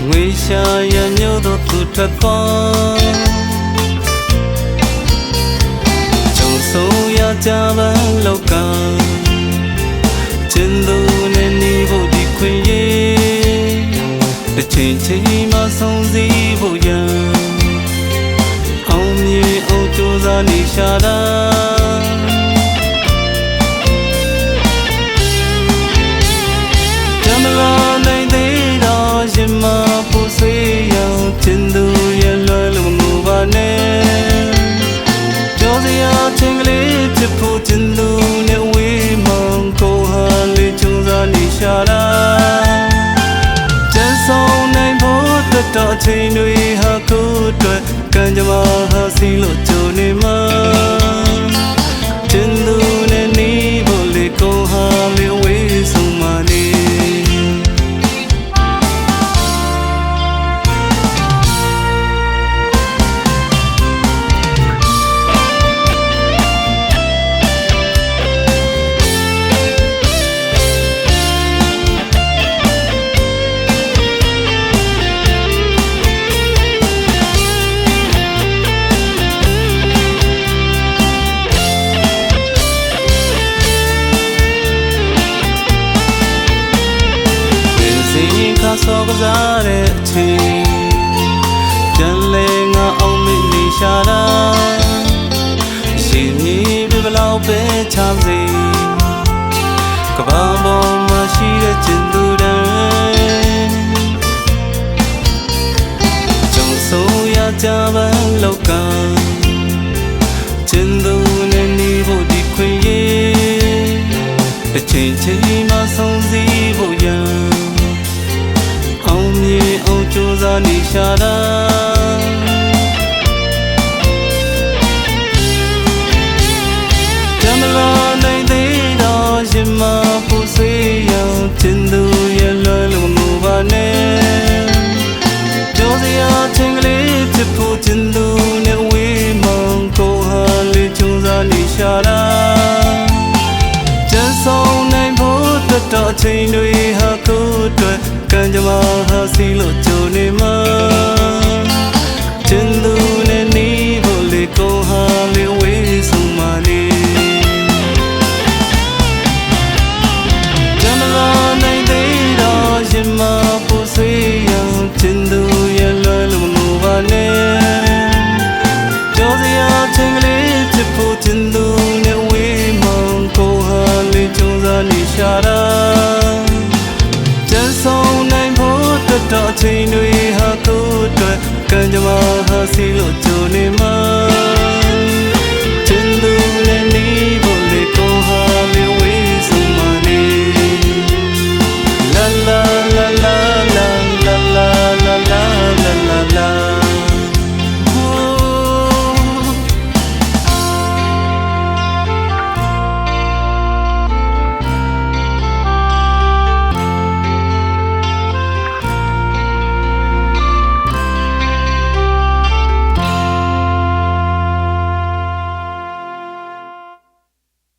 ငွေရှာရမျိုးတို့သူထွက်သွားကြုံဆုံးရကြပန်းလောကကျင်းသူနဲ့နေဖို့ဒီခွင့်ရေးတစ်ချိန်ချိန်မှဆုံးစည်းဖို့ရအောင်မြင်အောင်ကြိုးစားနေရှာတာကြမလာနိုင်သေးတော့ရင်မပူဆွေးရောက်ကျင်းသူရဲ့လွယ်လို့ငိုပါနဲ့ကြောစရာချင်းကလေးဖြစ်ဖို့ကျင်းသူနဲ့ဝေးမောင်ကိုဟာလေးကြိုးစားနေရှာတာကျန်ဆောင်နိုင်ဖို့တော်ချိန်တွေဟာကိုယ်အတွက်ကံကြမ္မာဟာစီလို့ကြိုနေမှာကျင်းသူနဲ့နေဖို့လေကိုဟာလေးဝေးဆုံးမနေဆောကစားတဲ့အချိန်ကြံလေငါအောင်မနေရှာတာရှင်ကြီးပြဘလောက်ပဲချမ်းစီကဘာပေါ်မှာရှိတဲ့ကျင်သူတန်းကြုံဆုံးရကြပန်းလောကကျင်သူနဲ့နေဖို့ဒီခွင့်ရေးတစ်ချိန်ချိန်မှဆုံးစည်းဖို့ရအောင်မြင်အောင်ကြိုးစားနေရှာတာကြမလာနိုင်သေးတော့ရင်မပူဆွေးရောက်ကျင်းသူရဲ့လွယ်လို့ငိုပါနဲ့ကြောစရာချင်းကလေးဖြစ်ဖို့ကျင်းသူနဲ့ဝေးမောင်ကိုဟာလေးကြိုးစားနေရှာတာကျန်ဆောင်နိုင်ဖို့တော်ချိန်တွေဟာကိုယ်အတွက်ကံကြမ္မာဟာစီလို့ကြိုနေမှာကျင်းသူနဲ့နေဖို့လေကိုဟာလေးဝေးဆုံးမနေကြမလာနိုင်သေးတော့ရင်မပူဆွေးရောက်ကျင်းသူရဲ့လွယ်လို့ငိုပါနဲ့ကြောစရာချင်းကလေးဖြစ်ဖို့ကျင်းသူနဲ့ဝေးမောင်ကိုဟာလေးကြိုးစားနေရှာတာတော်ချိန်တွေဟာကိုယ်အတွက်ကံကြမ္မာဟာစီလို့ကြိုနေမှာ